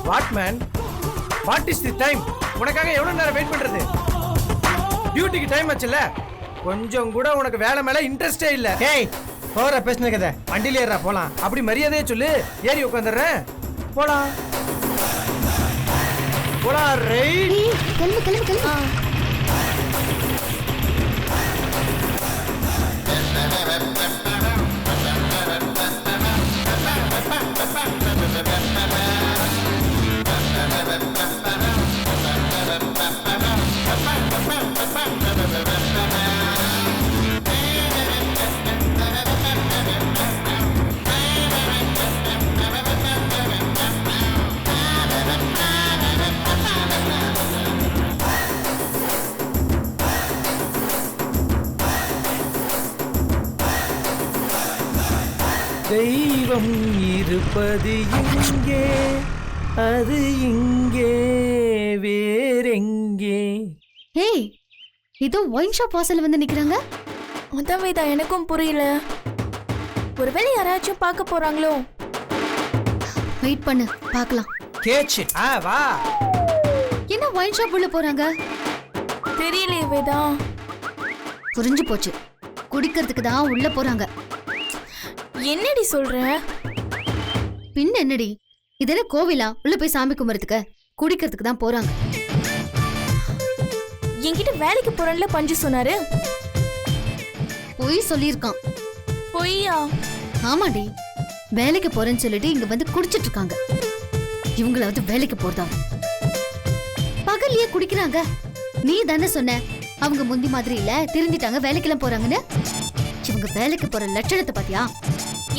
What man, what is the time? உனக்காக எவ்வளவு நேரம் வெயிட் பண்றது? டியூட்டிக்கு டைம் ஆச்சுல்ல, கொஞ்சம் கூட உனக்கு வேலை மேல இன்ட்ரெஸ்டே இல்ல. ஏய் போற பேசின கதை வண்டியில ஏறா போலாம். அப்படி மரியாதையே சொல்லு, ஏறி உட்காந்துறேன். போலாம் போலாம். ரைட், கிளம்பு கிளம்பு கிளம்பு. தெய்வம் இருப்பது இங்கே, அது இங்கே வேறெங்கே. ஏய், இதோ ஒயின் ஷாப் வாசல்ல வந்து நிக்கிறாங்க. அதான் வேதா, எனக்கும் புரியல. ஒருவேளை யாராச்சும் பார்க்க போறாங்களோ? வெயிட் பண்ணு பார்க்கலாம். கேச்சு வா. என்ன ஒயின் ஷாப் உள்ள போறாங்க? தெரியலையே வேதா. புரிஞ்சு போச்சு, குடிக்கிறதுக்கு தான் உள்ள போறாங்க. என்னடி சொல்ற? பின் என்னடி, இதெல்லாம் கோவிலா? உள்ள போய் சாமி கும்பிடுறதுக்கு? குடிக்கிறதுக்கு தான் போறாங்க. என்கிட்ட வேலைக்கு போறேன்ல பஞ்சு சொன்னாரு. பொய் சொல்லியிருக்கான். பொய்யா? ஆமாடி, வேலைக்கு போறேன்னு சொல்லிட்டு இங்க வந்து குடிச்சிட்டு இருக்காங்க. இவங்களாவது வேலைக்கு போறதா? பகல்லையே குடிக்கிறாங்க. நீ தானே சொன்ன அவங்க முந்தி மாதிரி இல்ல, திருந்திட்டாங்க, வேலைக்கெல்லாம் போறாங்கன்னு. இவங்க வேலைக்கு போற லட்சணத்தை பாத்தியா?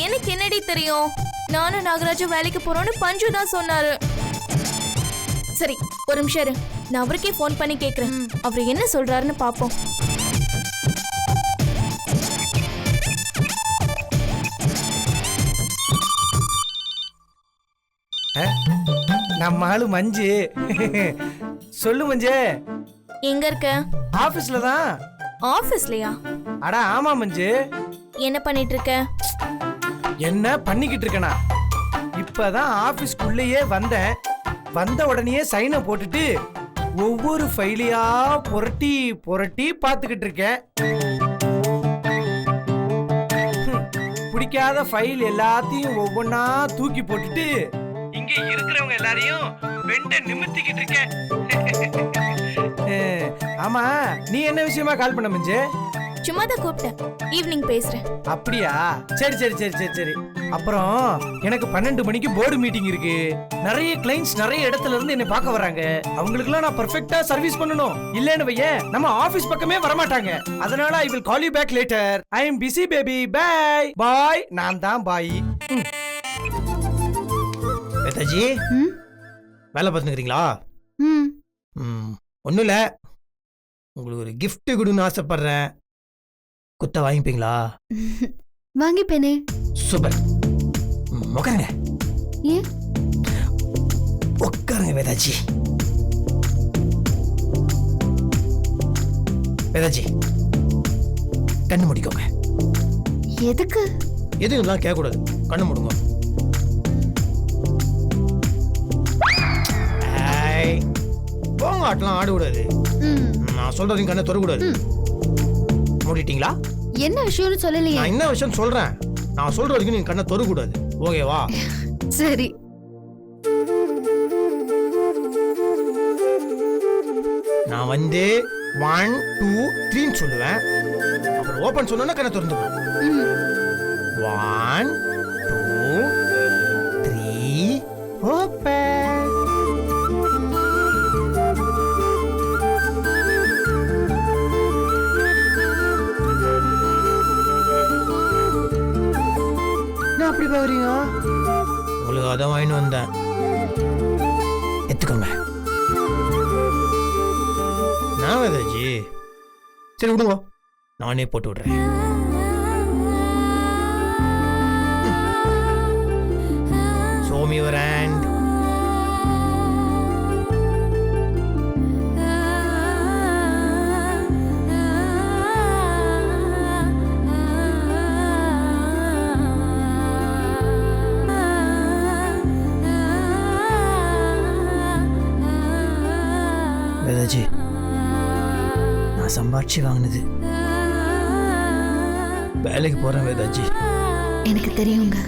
எனக்கு என்னடி தெரியும்? நானும் நாகராஜும் வேலைக்கு போறோம்னு பஞ்சு தான் சொன்னாரு. சரி, ஒரு நிமிஷம் இரு, நான் அவருக்கே போன் பண்ணி கேக்குறேன். அவர் என்ன சொல்றாருன்னு பாப்போம். நம்ம ஆளு மஞ்சு. சொல்லு மஞ்சு. எங்க இருக்க? ஆபீஸ்ல தான். ஆபீஸ்லயா? அடா ஆமா மஞ்சு. என்ன பண்ணிட்டு இருக்க? என்ன பண்ணிக்கிட்டு இருக்கனா? இப்பதான் ஆபீஸ்க்குள்ளேயே வந்தேன். வந்த உடனே சைனை போட்டுட்டு ஒவ்வொரு ஃபைலையா புரட்டி புரட்டி பார்த்துக்கிட்டு இருக்கேன். பிடிக்காத ஃபைல் எல்லாத்தையும் ஒவ்வொன்னா தூக்கி போட்டுட்டு இங்க இருக்கிறவங்க எல்லாரையும் பெண்ட நிமித்திக்கிட்டு இருக்கேன். ஆமா, நீ என்ன விஷயமா கால் பண்ண மஞ்சு? சும்மா தான் கூப்பிட்டேன், ஈவினிங் பேசுறேன். அப்படியா? சரி சரி சரி சரி சரி. அப்புறம் எனக்கு 12 மணிக்கு போர்டு மீட்டிங் இருக்கு. நிறைய கிளைண்ட்ஸ் நிறைய இடத்துல இருந்து என்னை பார்க்க வராங்க. அவங்களுக்குலாம் நான் பெர்ஃபெக்ட்டா சர்வீஸ் பண்ணணும். இல்லன்னு வையேன், நம்ம ஆபீஸ் பக்கமே வர மாட்டாங்க. அதனால I will call you back later. I am busy baby. Bye bye. நான் தான் பாய். நேதாஜி, வேலை பார்த்துக்கிறீங்களா? ஒன்றும் இல்லை, உங்களுக்கு ஒரு gift கொடுன்னு ஆசைப்படுறேன். குத்த வாங்கிப்பீங்களா? வாங்கிப்பேனே. சூப்பர். உட்காருங்க. ஏன்? உட்காருங்க வேதாஜி. வேதாஜி, கண்ணு முடிக்கோங்க. எதுக்கு? எதுவும் எல்லாம் கேட்கக்கூடாது, கண்ணு மூடுங்க. போங்க, ஆட்டலாம் ஆடக்கூடாது. நான் சொல்றதையும் கண்ணை தொடக்கூடாது. மூடிட்டீங்களா? என்ன விஷயம்னு சொல்லலையே. நான் என்ன விஷயம் சொல்றேன், நான் சொல்ற வரைக்கும் நீங்க கண்ணை தொடக்கூடாது. ஓகேவா? சரி. நான் வந்து 1 2 3 சொல்லுவேன். அப்புறம் ஓபன் சொன்னா கண்ணை திறந்துடும். 1 2 3 ஓபன். அப்படி பாக்குறீங்க? உங்களுக்கு அதான் வாங்கிட்டு வந்தேன், எடுத்துக்கோங்க. நான் வேதாஜி. சரி விடுங்க, நானே போட்டு விடுறேன். Show me your hand. Vedaji, நான் சம்பாதிச்சு வாங்கினது. வேலைக்கு போறேன் வேதாஜி. எனக்கு தெரியுங்க.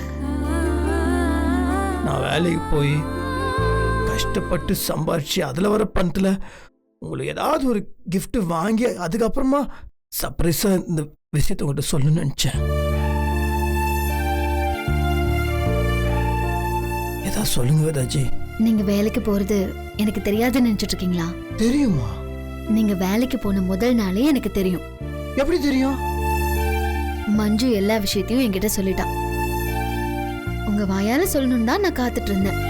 நான் வேலைக்கு போய் கஷ்டப்பட்டு சம்பாதிச்சு அதில் வர பணத்தில் உங்களுக்கு ஏதாவது ஒரு gift வாங்கி அதுக்கப்புறமா சர்ப்ரைஸாக இந்த விஷயத்தை உங்கள்கிட்ட சொல்லணும்னு நினச்சேன். ஏதாவது சொல்லுங்க வேதாஜி. நீங்க வேலைக்கு போறது எனக்கு தெரியாதுன்னு நினைச்சிட்டு இருக்கீங்களா? தெரியுமா? நீங்க வேலைக்கு போன முதல் நாளே எனக்கு தெரியும். எப்படி தெரியும்? மஞ்சு எல்லா விஷயத்தையும் என்கிட்ட சொல்லிட்டா. உங்க வாயால சொல்லணும் தான் நான் காத்துட்டு இருந்தேன்.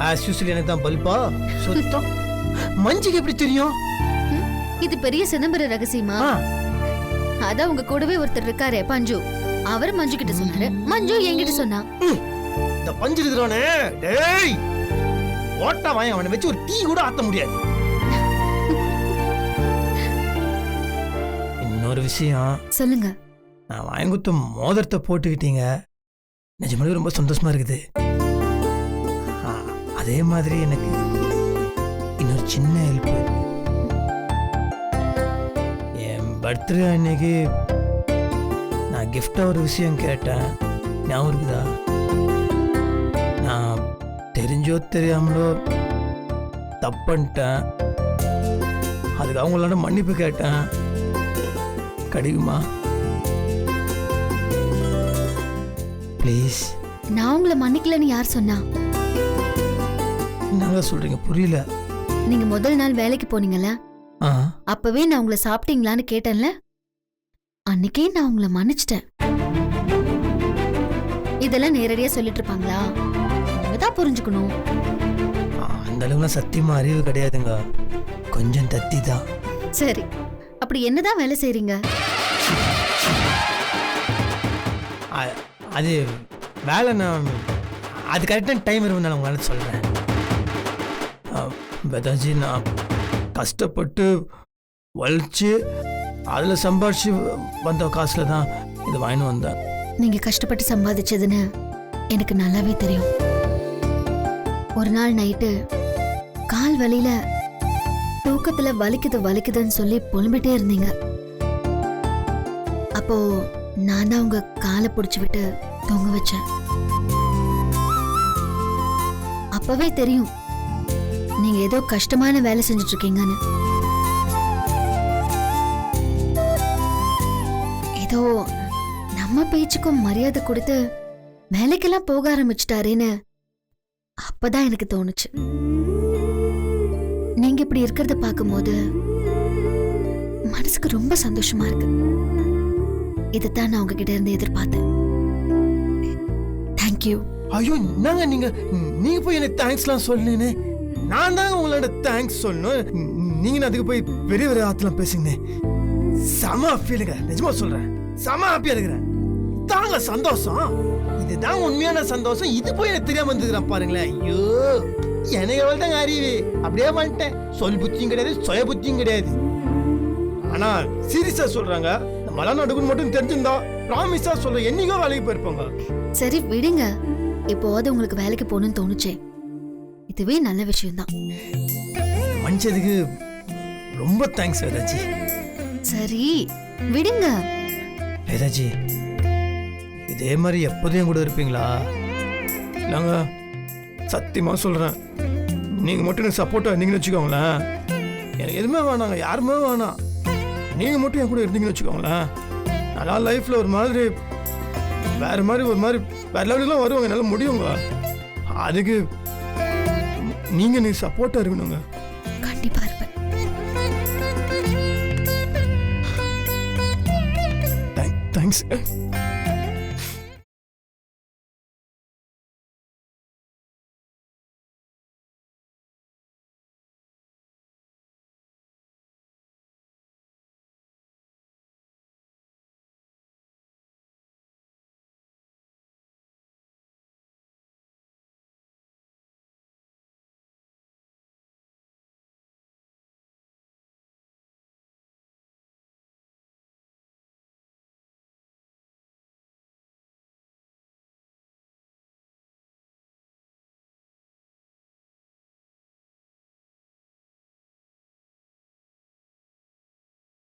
ஆஸ் யூசுவல் எனக்கு தான் பல்பா சுத்தம். மஞ்சுக்கு எப்படி தெரியும்? இது பெரிய சிதம்பர ரகசியமா? அதான் உங்க கூடவே ஒருத்தர் இருக்காரே பஞ்சு, அவர் மஞ்சு கிட்ட சொன்னாரு, மஞ்சு என்கிட்ட சொன்னா. இந்த பஞ்சு இருக்கிறானே, டேய் ஓட்டா வாங்க, அவனை வச்சு ஒரு டீ கூட ஆத்த முடியாது. இன்னொரு விஷயம் சொல்லுங்க. நான் வாங்கி கொடுத்த மோதிரத்தை போட்டுக்கிட்டீங்க, நிஜமாவே ரொம்ப சந்தோஷமா இருக்குது. அதே மாதிரி எனக்கு இன்னொரு சின்ன ஹெல்ப். என் பர்த்டே அன்னைக்கு நான் கிஃப்டாக ஒரு விஷயம் கேட்டேன், ஞாபகம் இருக்குதா? நான் தெரிஞ்சோ தெரியாமலோ தப்புன்ட்டேன். அதுக்கு அவங்களோட மன்னிப்பு கேட்டேன். கிடைக்குமா ப்ளீஸ்? நான் உங்களை மன்னிக்கலன்னு யார் சொன்னா? என்னங்க சொல்றீங்க? புரியல. நீங்க முதல் நாள் வேலைக்கு போனீங்கல்ல, அப்பவே நான் உங்களை சாப்பிட்டீங்களான்னு கேட்டேன்ல, அன்னைக்கே நான் உங்களை மன்னிச்சிட்டேன். இதெல்லாம் நேரடியா சொல்லிட்டு இருப்பாங்களா? நீங்க தான் புரிஞ்சுக்கணும். அந்த அளவுலாம் சத்தியமா அறிவு கிடையாதுங்க, கொஞ்சம் தத்தி தான். சரி, அப்படி என்னதான் வேலை செய்றீங்க? அது வேலை, நான் அது கரெக்டான டைம் இருக்கும் நான் உங்களுக்கு சொல்கிறேன். வேதாஜி, நான் கஷ்டப்பட்டு உழைச்சி அதில் சம்பாதிச்சு வந்த காசில் தான் இது வாங்கின்னு வந்தேன். நீங்க கஷ்டப்பட்டு சம்பாதிச்சதுன்னு எனக்கு நல்லாவே தெரியும். ஒரு நாள் நைட்டு கால் வலியில தூக்கத்துல வலிக்குது வலிக்குதுன்னு சொல்லி புலம்பிட்டே இருந்தீங்க. அப்போ நான் தான் உங்க காலை பிடிச்சு விட்டு தூங்க வச்சேன். அப்பவே தெரியும் நீங்க ஏதோ கஷ்டமான வேலை செஞ்சுட்டு இருக்கீங்கன்னு. ஏதோ நம்ம பேச்சுக்கும் மரியாதை கொடுத்து வேலைக்கெல்லாம் போக ஆரம்பிச்சிட்டாரேன்னு அப்பதான் எனக்கு தோணுச்சு. நீங்க இப்படி இருக்கிறத பார்க்கும்போது மனசுக்கு ரொம்ப சந்தோஷமா இருக்கு. இதைத்தான் நான் உங்ககிட்ட இருந்து எதிர்பார்த்தேன். தேங்க்யூ. ஐயோ, என்னங்க நீங்க போய் எனக்கு தேங்க்ஸ்லாம் சொல்லுன்னு, நான் தாங்க உங்களோட தேங்க்ஸ் சொல்லணும். நீங்க அதுக்கு போய் பெரிய பெரிய ஆத்தெல்லாம் பேசுங்க. செம ஹாப்பியா, நிஜமா சொல்றேன், செம ஹாப்பியா இருக்கிறேன். தாங்க சந்தோஷம், இதுதான் உண்மையான சந்தோஷம். இது போய் எனக்கு தெரியாம வந்துக்கிறேன் பாருங்களேன். ஐயோ, எனக்கு எவ்வளவு தாங்க அறிவு, அப்படியே வந்துட்டேன். சொல் புத்தியும் கிடையாது, சுய புத்தியும் கிடையாது. ஆனா சீரியஸா சொல்றாங்க, மழை நடுக்குன்னு மட்டும் தெரிஞ்சிருந்தா ப்ராமிஸா சொல்ற, என்னைக்கோ வேலைக்கு போயிருப்பாங்க. சரி விடுங்க, இப்போது உங்களுக்கு வேலைக்கு போகணும்னு தோணுச்சே, இதுவே நல்ல விஷயம்தான். மனுஷதுக்கு ரொம்ப தேங்க்ஸ் வேதாஜி. சரி விடுங்க. வேதாஜி, இதே மாதிரி எப்போதையும் கூட இருப்பீங்களா? நாங்க சத்தியமா சொல்றேன், நீங்க மட்டும் எனக்கு சப்போர்ட்டா இருந்தீங்கன்னு வச்சுக்கோங்களேன், எனக்கு எதுவுமே வேணாங்க, யாருமே வேணாம். நீங்க மட்டும் என் கூட இருந்தீங்கன்னு வச்சுக்கோங்களேன், நல்லா லைஃப்ல ஒரு மாதிரி வேற மாதிரி ஒரு மாதிரி வேற லெவலுக்குலாம் வருவாங்க, என்னால் முடியுங்க. அதுக்கு நீங்க சப்போர்ட்டா இருக்கணுங்க. கண்டிப்பா இருப்பேன். தேங்க்ஸ்.